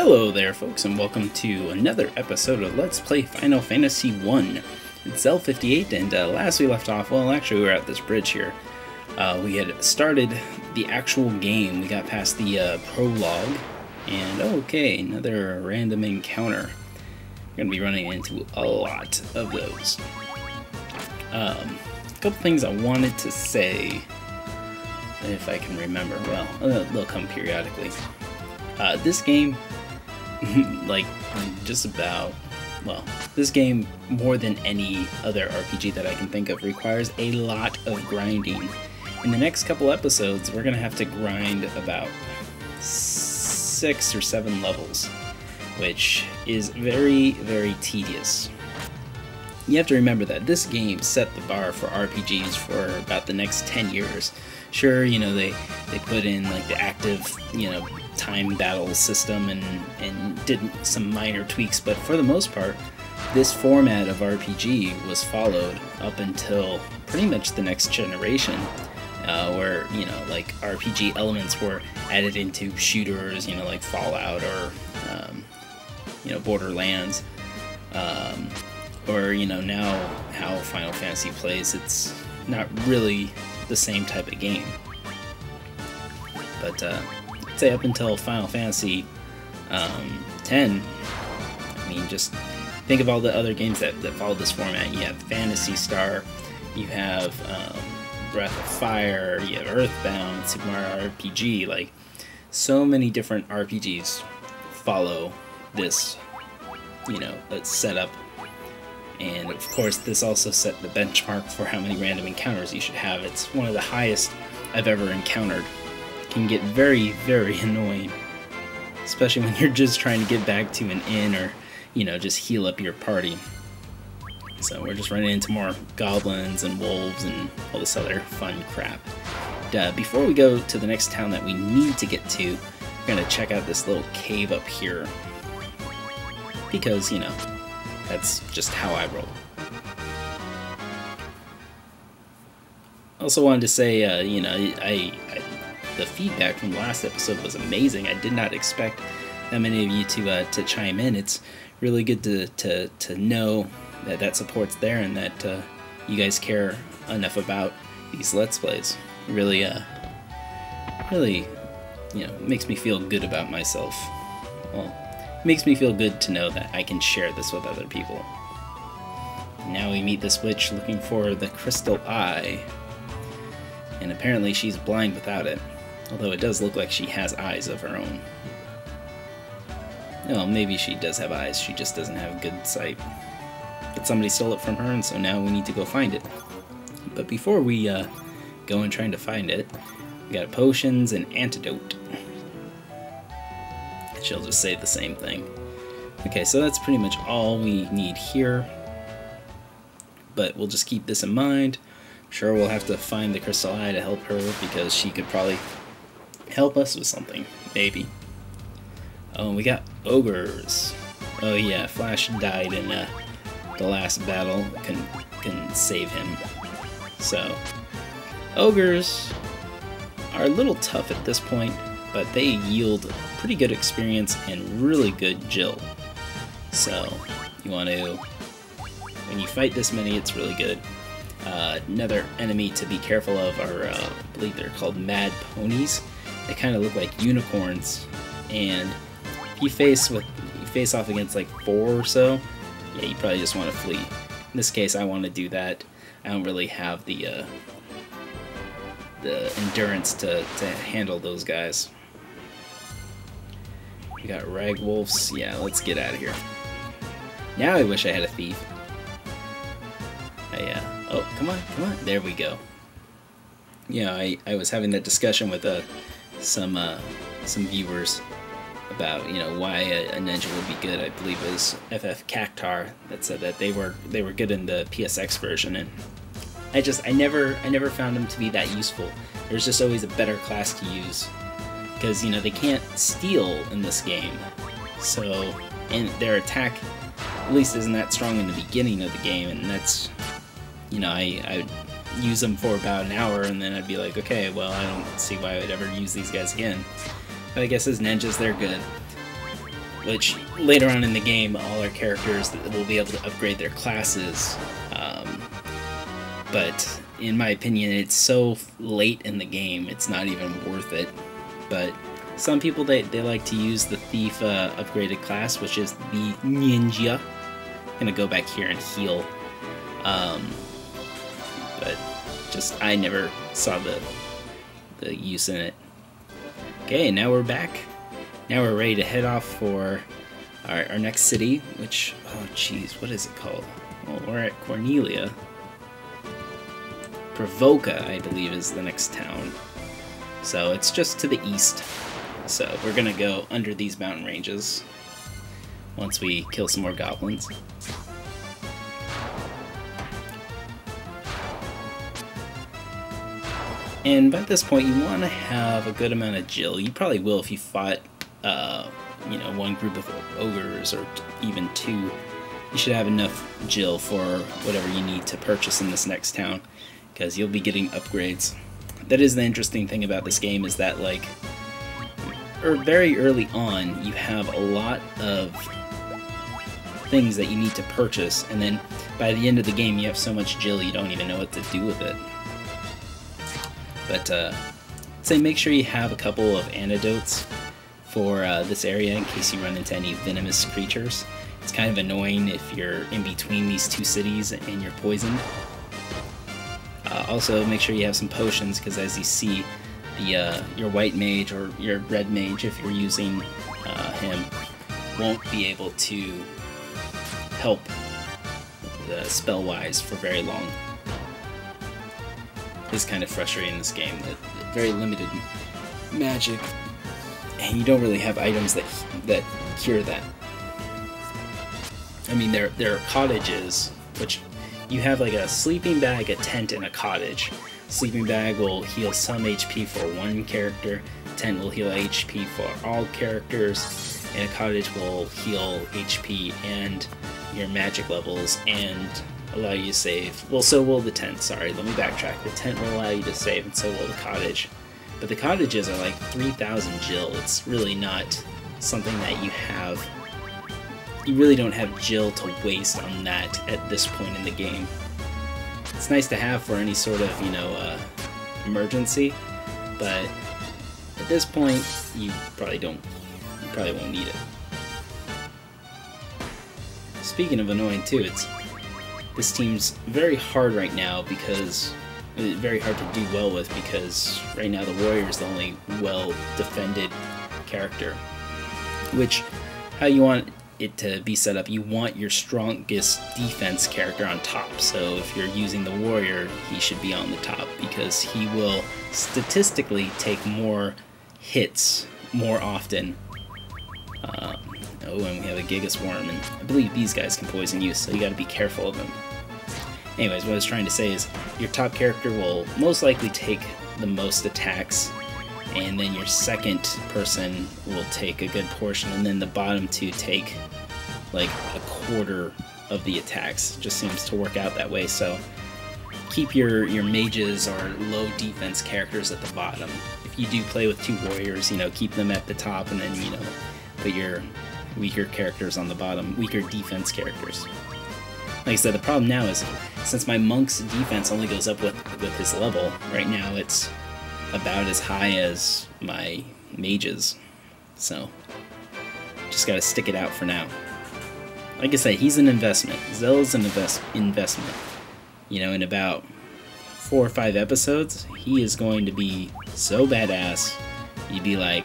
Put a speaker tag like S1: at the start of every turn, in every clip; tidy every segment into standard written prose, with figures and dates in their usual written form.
S1: Hello there, folks, and welcome to another episode of Let's Play Final Fantasy 1. It's L58, and last we left off, well, actually we were at this bridge here. We had started the actual game. We got past the prologue, and okay, another random encounter. We're going to be running into a lot of those. A couple things I wanted to say, if I can remember. Well, they'll come periodically. This game, like, just about, well, this game, more than any other RPG that I can think of, requires a lot of grinding. In the next couple episodes, we're going to have to grind about 6 or 7 levels, which is very, very tedious. You have to remember that this game set the bar for RPGs for about the next 10 years. Sure, you know, they put in, like, the active, you know, time battle system and did some minor tweaks, but for the most part, this format of RPG was followed up until pretty much the next generation, where, you know, like, RPG elements were added into shooters, you know, like Fallout or, you know, Borderlands, or, you know, now how Final Fantasy plays, it's not really the same type of game. But, I'd say up until Final Fantasy 10, I mean, just think of all the other games that followed this format. You have Phantasy Star, you have Breath of Fire, you have Earthbound, Super Mario RPG, like, so many different RPGs follow this, you know, setup. And of course, this also set the benchmark for how many random encounters you should have. It's one of the highest I've ever encountered. It can get very, very annoying, especially when you're just trying to get back to an inn or, you know, just heal up your party. So we're just running into more goblins and wolves and all this other fun crap. Before we go to the next town that we need to get to, we're going to check out this little cave up here, because, you know, that's just how I roll. Also wanted to say, you know, the feedback from the last episode was amazing. I did not expect that many of you to chime in. It's really good to know that support's there and that you guys care enough about these Let's Plays. It really, really, you know, makes me feel good about myself. Well, it makes me feel good to know that I can share this with other people. Now we meet this witch looking for the crystal eye, and apparently she's blind without it, although it does look like she has eyes of her own. Well, maybe she does have eyes, she just doesn't have good sight. But somebody stole it from her, and so now we need to go find it. But before we go and trying to find it, we got potions and antidote. She'll just say the same thing. Okay, so that's pretty much all we need here. But we'll just keep this in mind. I'm sure we'll have to find the crystal eye to help her, because she could probably help us with something, maybe. Oh, we got ogres. Oh yeah, Flash died in the last battle. Can save him. So, ogres are a little tough at this point, but they yield pretty good experience and really good Jill. So, you want to, when you fight this many, it's really good. Another enemy to be careful of are, I believe they're called Mad Ponies. They kind of look like unicorns, and if you face off against like 4 or so, yeah, you probably just want to flee. In this case, I want to do that. I don't really have the endurance to handle those guys. We got ragwolves. Yeah, let's get out of here. Now I wish I had a thief. Oh, come on. There we go. Yeah, I was having that discussion with some viewers about, you know, why a ninja would be good. I believe it was FF Cactar that said that they were good in the PSX version, and I never found them to be that useful. There's just always a better class to use, because, you know, they can't steal in this game, so, and their attack at least isn't that strong in the beginning of the game, and that's, you know, I use them for about an hour, and then I'd be like, okay, well, I don't see why I would ever use these guys again. But I guess as ninjas, they're good. which later on in the game, all our characters will be able to upgrade their classes. But in my opinion, it's so late in the game, it's not even worth it. But some people, they like to use the Thief upgraded class, which is the Ninja. I'm gonna go back here and heal. But just, I never saw the use in it. Okay, now we're back. Now we're ready to head off for our next city, which, oh geez, what is it called? Well, we're at Cornelia. Pravoca, I believe, is the next town. So it's just to the east. So we're gonna go under these mountain ranges once we kill some more goblins. And by this point, you want to have a good amount of Jill. You probably will if you fought, you know, one group of ogres or even two. You should have enough Jill for whatever you need to purchase in this next town, because you'll be getting upgrades. That is the interesting thing about this game, is that, like, very early on, you have a lot of things that you need to purchase, and then by the end of the game, you have so much Jill you don't even know what to do with it. But say make sure you have a couple of antidotes for this area in case you run into any venomous creatures. It's kind of annoying if you're in between these two cities and you're poisoned. Also, make sure you have some potions, because as you see, your white mage or your red mage, if you're using him, won't be able to help spell-wise for very long. It's kind of frustrating in this game, that very limited magic, and you don't really have items that cure that. I mean, there are cottages, which you have like a sleeping bag, a tent, and a cottage. Sleeping bag will heal some HP for one character, tent will heal HP for all characters, and a cottage will heal HP and your magic levels and allow you to save. Well, so will the tent, sorry, let me backtrack. The tent will allow you to save, and so will the cottage. But the cottages are like 3,000 Jill. It's really not something that you have. You really don't have Jill to waste on that at this point in the game. It's nice to have for any sort of, you know, emergency, but at this point, you probably won't need it. Speaking of annoying too, this team's very hard right now, because very hard to do well with, because right now the warrior is the only well-defended character. Which, how you want it to be set up, you want your strongest defense character on top. So if you're using the warrior, he should be on the top, because he will statistically take more hits more often. Oh, and we have a Gigas Worm, and I believe these guys can poison you, so you gotta be careful of them. Anyways, what I was trying to say is, your top character will most likely take the most attacks, and then your second person will take a good portion, and then the bottom two take like a quarter of the attacks. It just seems to work out that way, so keep your mages or low defense characters at the bottom. If you do play with two warriors, you know, keep them at the top, and then, you know, put your weaker characters on the bottom, weaker defense characters. Like I said, the problem now is, since my monk's defense only goes up with his level, right now it's about as high as my mage's. So, just gotta stick it out for now. Like I said, he's an investment. Zell's an investment. You know, in about 4 or 5 episodes, he is going to be so badass, you'd be like,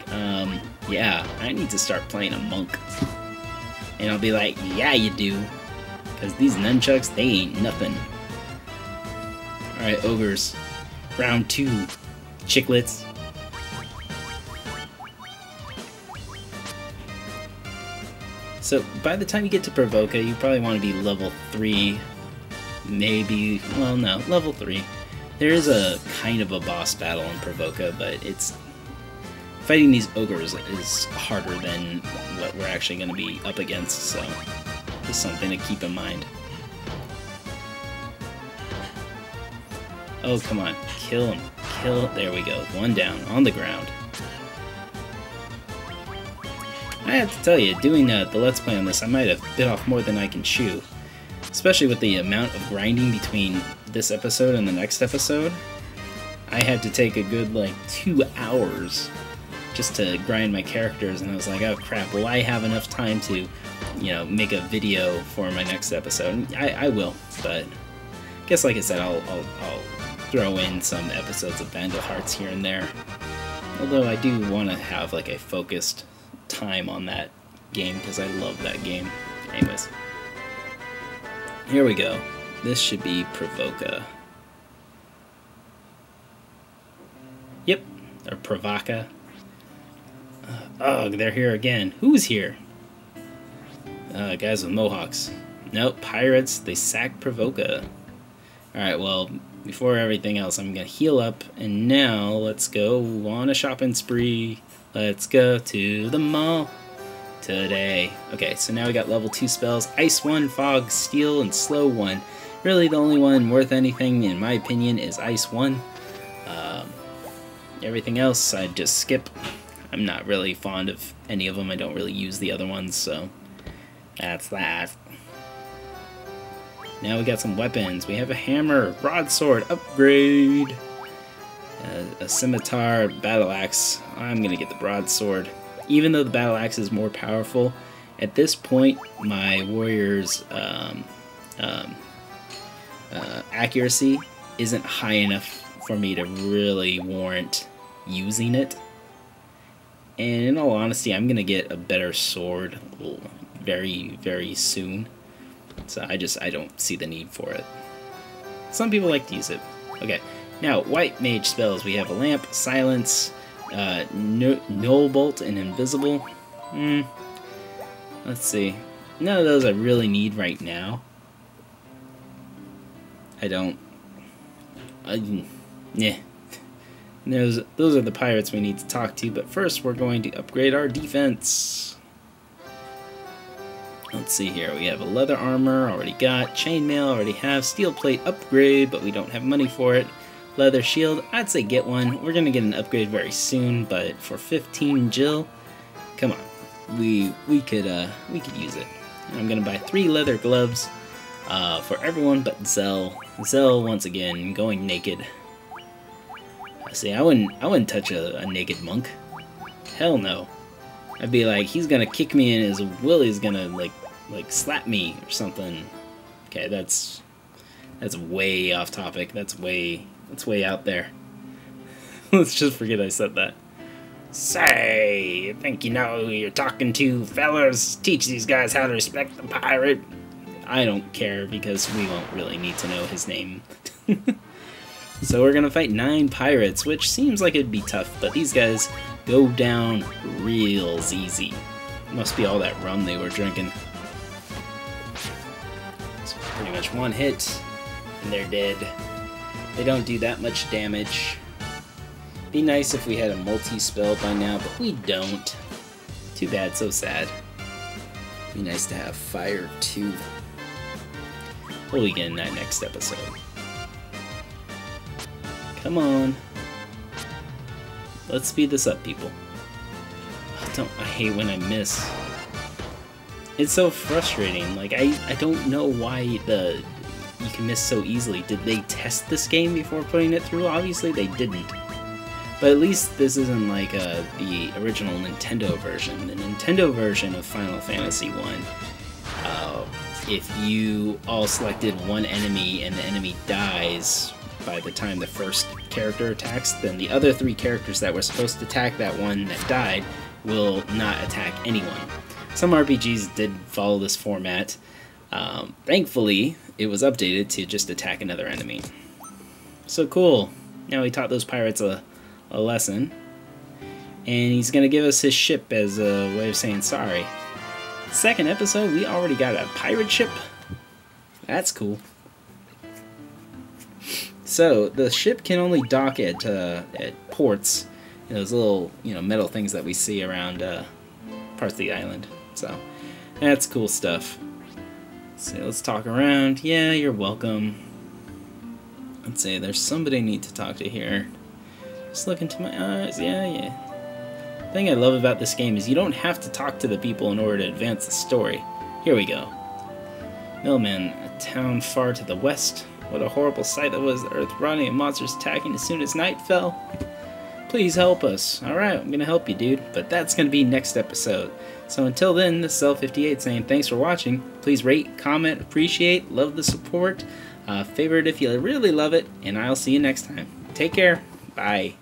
S1: yeah, I need to start playing a monk. And I'll be like, yeah, you do. Because these nunchucks, they ain't nothing. Alright, ogres. Round 2. Chicklets. So, by the time you get to Pravoca, you probably want to be level 3. Maybe, well, no, level 3. There is a kind of a boss battle in Pravoca, but it's... Fighting these ogres is harder than what we're actually going to be up against, so just something to keep in mind. Oh, come on. Kill him. Kill him. There we go. One down. On the ground. I have to tell you, doing the Let's Play on this, I might have bit off more than I can chew. Especially with the amount of grinding between this episode and the next episode. I had to take a good, like, 2 hours just to grind my characters, and I was like, oh crap, will I have enough time to, you know, make a video for my next episode? I will, but I guess, like I said, I'll throw in some episodes of Vandal Hearts here and there. Although I do want to have, like, a focused time on that game, because I love that game. Anyways. Here we go. This should be Pravoca. Yep, or Pravoca. Oh, they're here again. Who's here? Guys with mohawks. Nope, pirates. They sacked Pravoca. Alright, well, before everything else, I'm going to heal up. And now, let's go on a shopping spree. Let's go to the mall today. Okay, so now we got level 2 spells. Ice 1, Fog, Steel, and Slow 1. Really, the only one worth anything, in my opinion, is Ice 1. Everything else, I'd just skip. I'm not really fond of any of them. I don't really use the other ones, so that's that. Now we got some weapons. We have a hammer, broadsword, upgrade, a scimitar, battle axe. I'm gonna get the broadsword. Even though the battle axe is more powerful, at this point, my warrior's accuracy isn't high enough for me to really warrant using it. And in all honesty, I'm gonna get a better sword very, very soon. So I don't see the need for it. Some people like to use it. Okay, now white mage spells. We have a lamp, silence, null bolt, and invisible. Let's see. None of those I really need right now. I don't. Yeah. Those are the pirates we need to talk to, but first we're going to upgrade our defense. Let's see here, we have a leather armor, already got, chainmail, already have, steel plate upgrade, but we don't have money for it. Leather shield, I'd say get one. We're gonna get an upgrade very soon, but for 15 Jill, come on, we could use it. I'm gonna buy 3 leather gloves for everyone but Zell. Zell once again going naked. See, I wouldn't touch a naked monk. Hell no. I'd be like, he's gonna kick me and his willy's gonna like slap me or something. Okay, that's way off topic. That's way out there. Let's just forget I said that. Say, you think you know who you're talking to, fellas? Teach these guys how to respect the pirate. I don't care because we won't really need to know his name. So we're gonna fight 9 pirates, which seems like it'd be tough, but these guys go down real easy. Must be all that rum they were drinking. It's pretty much one hit, and they're dead. They don't do that much damage. Be nice if we had a multi-spell by now, but we don't. Too bad, so sad. Be nice to have fire too. We'll begin that next episode. Come on. Let's speed this up, people. I hate when I miss. It's so frustrating. Like, I don't know why you can miss so easily. Did they test this game before putting it through? Obviously they didn't. But at least this isn't like the original Nintendo version. The Nintendo version of Final Fantasy 1, if you all selected one enemy and the enemy dies by the time the first character attacks, then the other 3 characters that were supposed to attack that one that died will not attack anyone. Some RPGs did follow this format. Thankfully, it was updated to just attack another enemy. So cool. Now he taught those pirates a lesson. And he's going to give us his ship as a way of saying sorry. Second episode, we already got a pirate ship. That's cool. So the ship can only dock at ports, those little metal things that we see around parts of the island. So that's cool stuff. So let's talk around. Yeah, you're welcome. Let's see. There's somebody I need to talk to here. Just look into my eyes. Yeah. The thing I love about this game is you don't have to talk to the people in order to advance the story. Here we go. Millman, a town far to the west. What a horrible sight that was, the earth rotting and monsters attacking as soon as night fell. Please help us. Alright, I'm gonna help you, dude. But that's gonna be next episode. So until then, this is Cell58 saying thanks for watching. Please rate, comment, appreciate, love the support. Favorite if you really love it, and I'll see you next time. Take care. Bye.